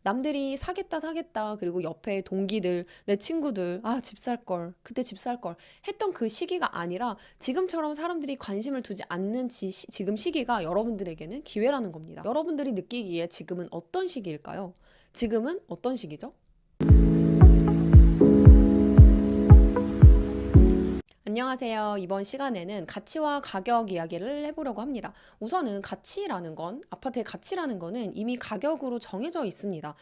남들이 사겠다 사겠다 그리고 옆에 동기들, 내 친구들 집 살 걸, 그때 집 살 걸 했던 그 시기가 아니라 지금처럼 사람들이 관심을 두지 않는 지금 시기가 여러분들에게는 기회라는 겁니다. 여러분들이 느끼기에 지금은 어떤 시기일까요? 지금은 어떤 시기죠? 안녕하세요. 이번 시간에는 가치와 가격 이야기를 해보려고 합니다. 우선은 가치라는 건, 아파트의 가치라는 거는 이미 가격으로 정해져 있습니다.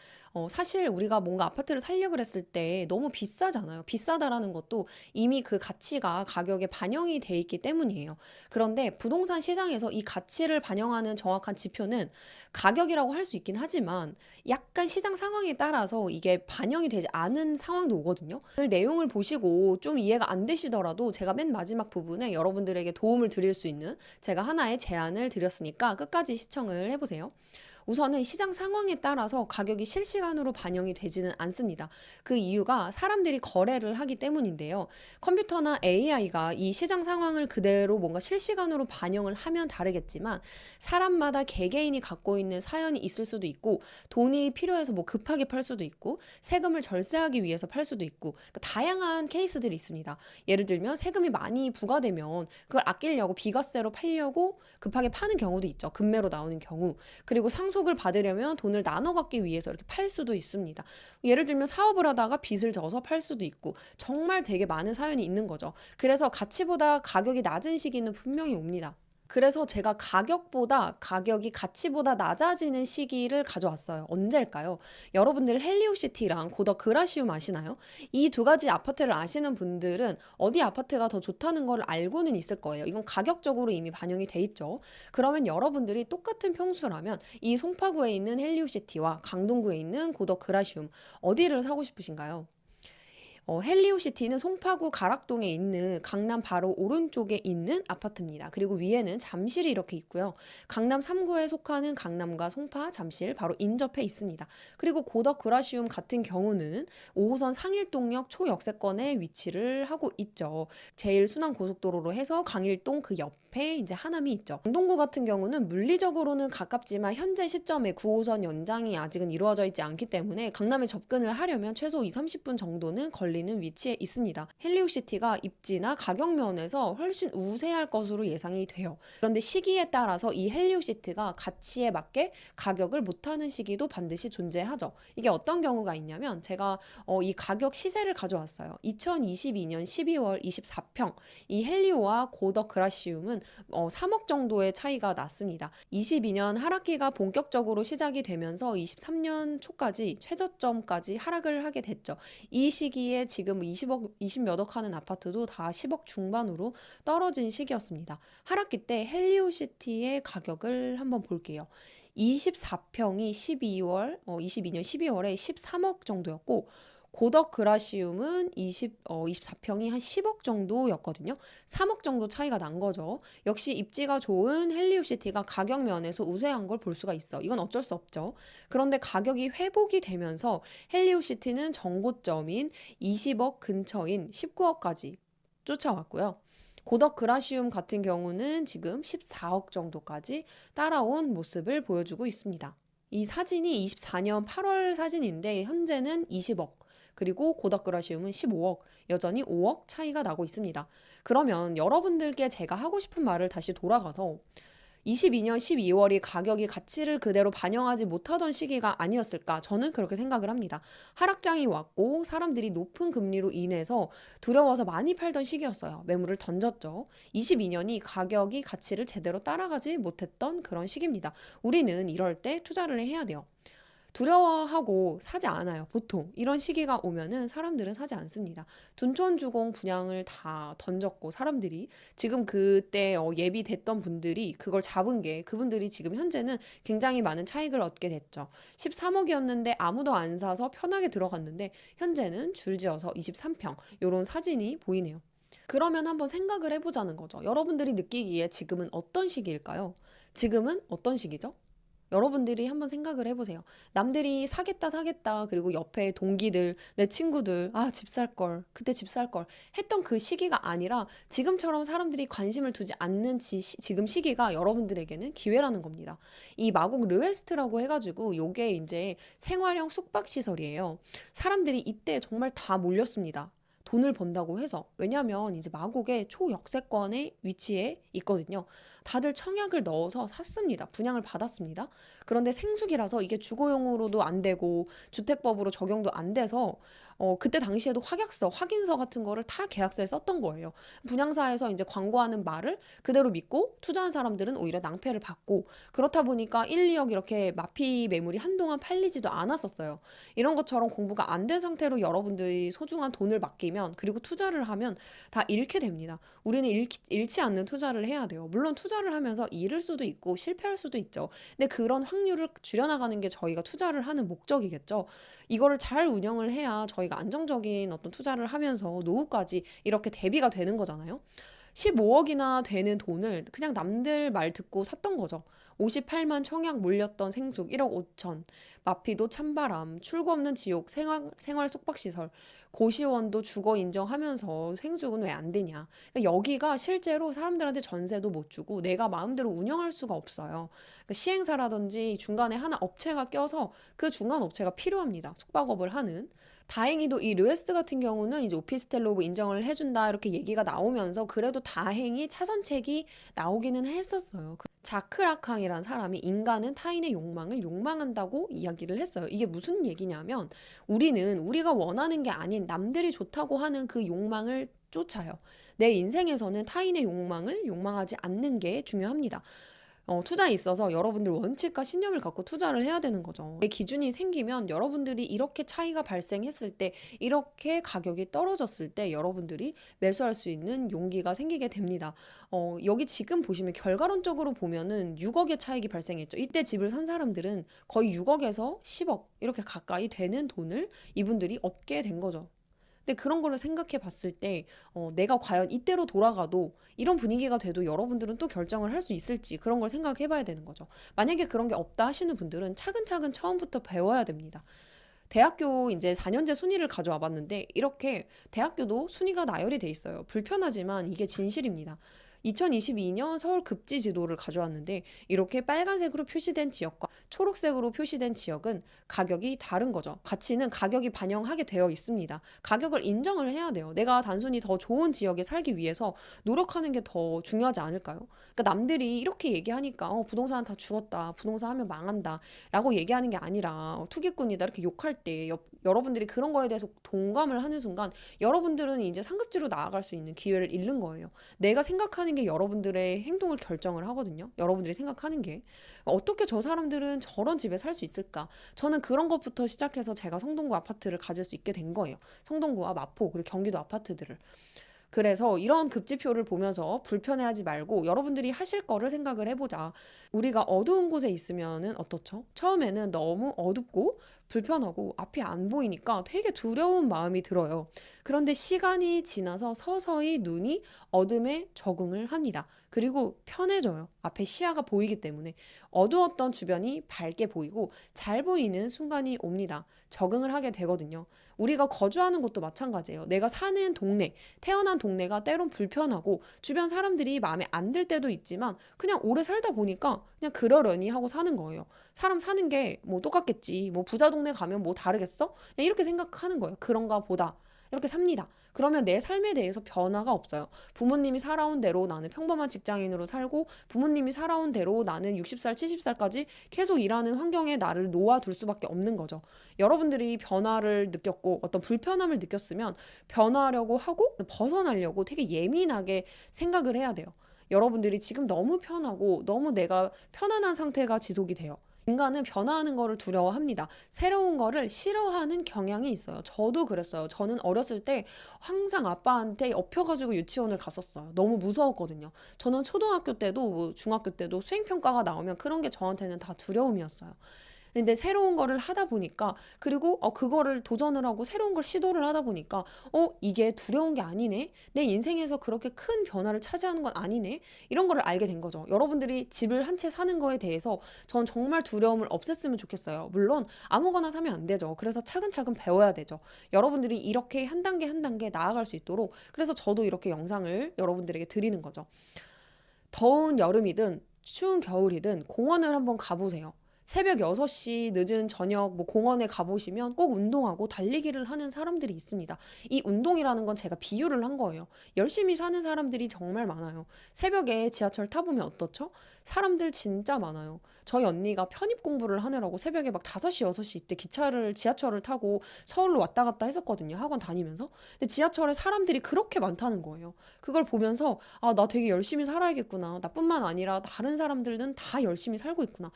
사실 우리가 뭔가 아파트를 살려고 했을 때 너무 비싸잖아요. 비싸다라는 것도 이미 그 가치가 가격에 반영이 돼 있기 때문이에요. 그런데 부동산 시장에서 이 가치를 반영하는 정확한 지표는 가격이라고 할 수 있긴 하지만 약간 시장 상황에 따라서 이게 반영이 되지 않은 상황도 오거든요. 오늘 내용을 보시고 좀 이해가 안 되시더라도 제가 맨 마지막 부분에 여러분들에게 도움을 드릴 수 있는 제가 하나의 제안을 드렸으니까 끝까지 시청을 해보세요. 우선은 시장 상황에 따라서 가격이 실시간으로 반영이 되지는 않습니다. 그 이유가 사람들이 거래를 하기 때문인데요. 컴퓨터나 AI가 이 시장 상황을 그대로 뭔가 실시간으로 반영을 하면 다르겠지만 사람마다 개개인이 갖고 있는 사연이 있을 수도 있고 돈이 필요해서 뭐 급하게 팔 수도 있고 세금을 절세하기 위해서 팔 수도 있고 그러니까 다양한 케이스들이 있습니다. 예를 들면 세금이 많이 부과되면 그걸 아끼려고 비과세로 팔려고 급하게 파는 경우도 있죠. 급매로 나오는 경우. 그리고 상속을 받으려면 돈을 나눠 갖기 위해서 이렇게 팔 수도 있습니다. 예를 들면 사업을 하다가 빚을 져서 팔 수도 있고 정말 되게 많은 사연이 있는 거죠. 그래서 가치보다 가격이 낮은 시기는 분명히 옵니다. 그래서 제가 가격이 가치보다 낮아지는 시기를 가져왔어요. 언제일까요? 여러분들 헬리오시티랑 고더 그라시움 아시나요? 이 두 가지 아파트를 아시는 분들은 어디 아파트가 더 좋다는 걸 알고는 있을 거예요. 이건 가격적으로 이미 반영이 돼 있죠. 그러면 여러분들이 똑같은 평수라면 이 송파구에 있는 헬리오시티와 강동구에 있는 고더 그라시움 어디를 사고 싶으신가요? 헬리오시티는 송파구 가락동에 있는 강남 바로 오른쪽에 있는 아파트입니다. 그리고 위에는 잠실이 이렇게 있고요. 강남 3구에 속하는 강남과 송파, 잠실 바로 인접해 있습니다. 그리고 고덕 그라시움 같은 경우는 5호선 상일동역 초역세권에 위치를 하고 있죠. 제일 순환 고속도로로 해서 강일동 그 옆에 이제 하남이 있죠. 강동구 같은 경우는 물리적으로는 가깝지만 현재 시점에 9호선 연장이 아직은 이루어져 있지 않기 때문에 강남에 접근을 하려면 최소 2-30분 정도는 걸리는 위치에 있습니다. 헬리오시티가 입지나 가격 면에서 훨씬 우세할 것으로 예상이 돼요. 그런데 시기에 따라서 이 헬리오시티가 가치에 맞게 가격을 못하는 시기도 반드시 존재하죠. 이게 어떤 경우가 있냐면 제가 이 가격 시세를 가져왔어요. 2022년 12월 24평 이 헬리오와 고더 그라시움은 3억 정도의 차이가 났습니다. 22년 하락기가 본격적으로 시작이 되면서 23년 초까지 최저점까지 하락을 하게 됐죠. 이 시기에 지금 20몇 억 하는 아파트도 다 10억 중반으로 떨어진 시기였습니다. 하락기 때 헬리오시티의 가격을 한번 볼게요. 24평이 22년 12월에 13억 정도였고 고덕 그라시움은 24평이 한 10억 정도였거든요. 3억 정도 차이가 난 거죠. 역시 입지가 좋은 헬리오시티가 가격 면에서 우세한 걸 볼 수가 있어. 이건 어쩔 수 없죠. 그런데 가격이 회복이 되면서 헬리오시티는 정고점인 20억 근처인 19억까지 쫓아왔고요. 고덕 그라시움 같은 경우는 지금 14억 정도까지 따라온 모습을 보여주고 있습니다. 이 사진이 24년 8월 사진인데 현재는 20억 그리고 고덕 그라시움은 15억 여전히 5억 차이가 나고 있습니다. 그러면 여러분들께 제가 하고 싶은 말을 다시 돌아가서 22년 12월이 가격이 가치를 그대로 반영하지 못하던 시기가 아니었을까 저는 그렇게 생각을 합니다. 하락장이 왔고 사람들이 높은 금리로 인해서 두려워서 많이 팔던 시기였어요. 매물을 던졌죠. 22년이 가격이 가치를 제대로 따라가지 못했던 그런 시기입니다. 우리는 이럴 때 투자를 해야 돼요. 두려워하고 사지 않아요. 보통 이런 시기가 오면은 사람들은 사지 않습니다. 둔촌주공 분양을 다 던졌고 사람들이 지금 그때 예비됐던 분들이 그걸 잡은 게 그분들이 지금 현재는 굉장히 많은 차익을 얻게 됐죠. 13억이었는데 아무도 안 사서 편하게 들어갔는데 현재는 줄지어서 23평 이런 사진이 보이네요. 그러면 한번 생각을 해보자는 거죠. 여러분들이 느끼기에 지금은 어떤 시기일까요? 지금은 어떤 시기죠? 여러분들이 한번 생각을 해보세요. 남들이 사겠다 사겠다 그리고 옆에 동기들, 내 친구들 집 살 걸, 그때 집 살 걸 했던 그 시기가 아니라 지금처럼 사람들이 관심을 두지 않는 지금 시기가 여러분들에게는 기회라는 겁니다. 이 마곡 르웨스트라고 해가지고 요게 이제 생활형 숙박시설이에요. 사람들이 이때 정말 다 몰렸습니다. 돈을 번다고 해서. 왜냐면 이제 마곡의 초역세권의 위치에 있거든요. 다들 청약을 넣어서 샀습니다. 분양을 받았습니다. 그런데 생수기라서 이게 주거용으로도 안 되고 주택법으로 적용도 안 돼서 그때 당시에도 확약서, 확인서 같은 거를 다 계약서에 썼던 거예요. 분양사에서 이제 광고하는 말을 그대로 믿고 투자한 사람들은 오히려 낭패를 받고, 그렇다 보니까 1, 2억 이렇게 마피 매물이 한동안 팔리지도 않았었어요. 이런 것처럼 공부가 안 된 상태로 여러분들이 소중한 돈을 맡기면, 그리고 투자를 하면 다 잃게 됩니다. 우리는 잃지 않는 투자를 해야 돼요. 물론 투자를 하면서 잃을 수도 있고 실패할 수도 있죠. 근데 그런 확률을 줄여나가는 게 저희가 투자를 하는 목적이겠죠. 이거를 잘 운영을 해야 저희가 안정적인 어떤 투자를 하면서 노후까지 이렇게 대비가 되는 거잖아요. 15억이나 되는 돈을 그냥 남들 말 듣고 샀던 거죠. 58만 청약 몰렸던 생숙 1억 5천, 마피도 찬바람, 출구 없는 지옥, 생활 숙박시설, 고시원도 주거 인정하면서 생숙은 왜 안 되냐. 그러니까 여기가 실제로 사람들한테 전세도 못 주고 내가 마음대로 운영할 수가 없어요. 그러니까 시행사라든지 중간에 하나 업체가 껴서 그 중간 업체가 필요합니다. 숙박업을 하는. 다행히도 이 르웨스트 같은 경우는 이제 오피스텔로 인정을 해준다 이렇게 얘기가 나오면서 그래도 다행히 차선책이 나오기는 했었어요. 자크 라캉이란 사람이 인간은 타인의 욕망을 욕망한다고 이야기를 했어요. 이게 무슨 얘기냐면 우리는 우리가 원하는 게 아닌 남들이 좋다고 하는 그 욕망을 쫓아요. 내 인생에서는 타인의 욕망을 욕망하지 않는 게 중요합니다. 투자에 있어서 여러분들 원칙과 신념을 갖고 투자를 해야 되는 거죠. 내 기준이 생기면 여러분들이 이렇게 차이가 발생했을 때, 이렇게 가격이 떨어졌을 때 여러분들이 매수할 수 있는 용기가 생기게 됩니다. 여기 지금 보시면 결과론적으로 보면은 6억의 차익이 발생했죠. 이때 집을 산 사람들은 거의 6억에서 10억 이렇게 가까이 되는 돈을 이분들이 얻게 된 거죠. 근데 그런 거를 생각해 봤을 때 내가 과연 이때로 돌아가도 이런 분위기가 돼도 여러분들은 또 결정을 할 수 있을지, 그런 걸 생각해 봐야 되는 거죠. 만약에 그런 게 없다 하시는 분들은 차근차근 처음부터 배워야 됩니다. 대학교 이제 4년제 순위를 가져와 봤는데 이렇게 대학교도 순위가 나열이 돼 있어요. 불편하지만 이게 진실입니다. 2022년 서울 급지 지도를 가져왔는데 이렇게 빨간색으로 표시된 지역과 초록색으로 표시된 지역은 가격이 다른 거죠. 가치는 가격이 반영하게 되어 있습니다. 가격을 인정을 해야 돼요. 내가 단순히 더 좋은 지역에 살기 위해서 노력하는 게 더 중요하지 않을까요? 그러니까 남들이 이렇게 얘기하니까 부동산은 다 죽었다, 부동산 하면 망한다 라고 얘기하는 게 아니라 투기꾼이다 이렇게 욕할 때 여러분들이 그런 거에 대해서 동감을 하는 순간 여러분들은 이제 상급지로 나아갈 수 있는 기회를 잃는 거예요. 내가 생각하는 게 여러분들의 행동을 결정을 하거든요. 여러분들이 생각하는 게 어떻게 저 사람들은 저런 집에 살 수 있을까? 저는 그런 것부터 시작해서 제가 성동구 아파트를 가질 수 있게 된 거예요. 성동구와 마포 그리고 경기도 아파트들을. 그래서 이런 급지표를 보면서 불편해하지 말고 여러분들이 하실 거를 생각을 해보자. 우리가 어두운 곳에 있으면은 어떻죠? 처음에는 너무 어둡고 불편하고 앞이 안 보이니까 되게 두려운 마음이 들어요. 그런데 시간이 지나서 서서히 눈이 어둠에 적응을 합니다. 그리고 편해져요. 앞에 시야가 보이기 때문에 어두웠던 주변이 밝게 보이고 잘 보이는 순간이 옵니다. 적응을 하게 되거든요. 우리가 거주하는 곳도 마찬가지예요. 내가 사는 동네, 태어난 동네가 때론 불편하고 주변 사람들이 마음에 안 들 때도 있지만 그냥 오래 살다 보니까 그냥 그러려니 하고 사는 거예요. 사람 사는 게 뭐 똑같겠지. 뭐 부자 동네 가면 뭐 다르겠어? 그냥 이렇게 생각하는 거예요. 그런가 보다. 이렇게 삽니다. 그러면 내 삶에 대해서 변화가 없어요. 부모님이 살아온 대로 나는 평범한 직장인으로 살고 부모님이 살아온 대로 나는 60살, 70살까지 계속 일하는 환경에 나를 놓아둘 수밖에 없는 거죠. 여러분들이 변화를 느꼈고 어떤 불편함을 느꼈으면 변화하려고 하고 벗어나려고 되게 예민하게 생각을 해야 돼요. 여러분들이 지금 너무 편하고 너무 내가 편안한 상태가 지속이 돼요. 인간은 변화하는 거를 두려워합니다. 새로운 거를 싫어하는 경향이 있어요. 저도 그랬어요. 저는 어렸을 때 항상 아빠한테 엎혀가지고 유치원을 갔었어요. 너무 무서웠거든요. 저는 초등학교 때도 중학교 때도 수행평가가 나오면 그런 게 저한테는 다 두려움이었어요. 근데 새로운 거를 하다 보니까 그리고 그거를 도전을 하고 새로운 걸 시도를 하다 보니까 이게 두려운 게 아니네. 내 인생에서 그렇게 큰 변화를 차지하는 건 아니네. 이런 거를 알게 된 거죠. 여러분들이 집을 한 채 사는 거에 대해서 전 정말 두려움을 없앴으면 좋겠어요. 물론 아무거나 사면 안 되죠. 그래서 차근차근 배워야 되죠. 여러분들이 이렇게 한 단계 한 단계 나아갈 수 있도록 그래서 저도 이렇게 영상을 여러분들에게 드리는 거죠. 더운 여름이든 추운 겨울이든 공원을 한번 가보세요. 새벽 6시 늦은 저녁 뭐 공원에 가보시면 꼭 운동하고 달리기를 하는 사람들이 있습니다. 이 운동이라는 건 제가 비유를 한 거예요. 열심히 사는 사람들이 정말 많아요. 새벽에 지하철 타보면 어떻죠? 사람들 진짜 많아요. 저희 언니가 편입 공부를 하느라고 새벽에 막 5시, 6시 이때 지하철을 타고 서울로 왔다 갔다 했었거든요. 학원 다니면서. 근데 지하철에 사람들이 그렇게 많다는 거예요. 그걸 보면서 나 되게 열심히 살아야겠구나. 나뿐만 아니라 다른 사람들은 다 열심히 살고 있구나.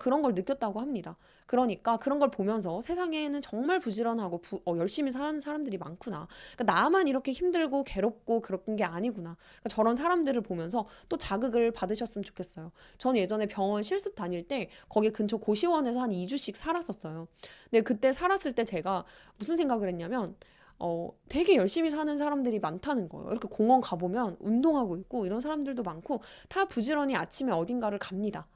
그런 걸 느꼈다고 합니다. 그러니까 그런 걸 보면서 세상에는 정말 부지런하고 열심히 사는 사람들이 많구나. 그러니까 나만 이렇게 힘들고 괴롭고 그런 게 아니구나. 그러니까 저런 사람들을 보면서 또 자극을 받으셨으면 좋겠어요. 전 예전에 병원 실습 다닐 때 거기 근처 고시원에서 한 2주씩 살았었어요. 근데 그때 살았을 때 제가 무슨 생각을 했냐면 되게 열심히 사는 사람들이 많다는 거예요. 이렇게 공원 가보면 운동하고 있고 이런 사람들도 많고 다 부지런히 아침에 어딘가를 갑니다.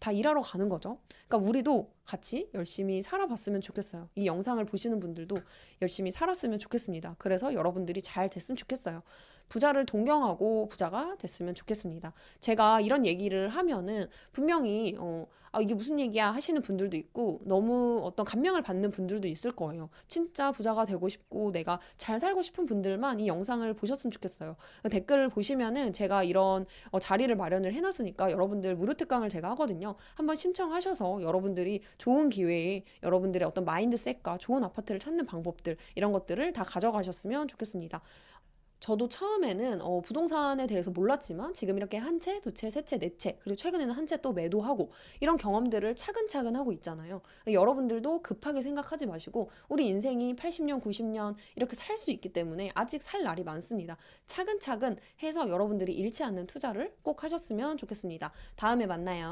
다 일하러 가는 거죠. 그러니까 우리도 같이 열심히 살아봤으면 좋겠어요. 이 영상을 보시는 분들도 열심히 살았으면 좋겠습니다. 그래서 여러분들이 잘 됐으면 좋겠어요. 부자를 동경하고 부자가 됐으면 좋겠습니다. 제가 이런 얘기를 하면은 분명히 이게 무슨 얘기야 하시는 분들도 있고 너무 어떤 감명을 받는 분들도 있을 거예요. 진짜 부자가 되고 싶고 내가 잘 살고 싶은 분들만 이 영상을 보셨으면 좋겠어요. 댓글을 보시면은 제가 이런 자리를 마련을 해놨으니까 여러분들 무료 특강을 제가 하거든요. 한번 신청하셔서 여러분들이 좋은 기회에 여러분들의 어떤 마인드셋과 좋은 아파트를 찾는 방법들 이런 것들을 다 가져가셨으면 좋겠습니다. 저도 처음에는 부동산에 대해서 몰랐지만 지금 이렇게 한 채, 두 채, 세 채, 네 채, 그리고 최근에는 한 채 또 매도하고 이런 경험들을 차근차근 하고 있잖아요. 여러분들도 급하게 생각하지 마시고 우리 인생이 80년, 90년 이렇게 살 수 있기 때문에 아직 살 날이 많습니다. 차근차근 해서 여러분들이 잃지 않는 투자를 꼭 하셨으면 좋겠습니다. 다음에 만나요.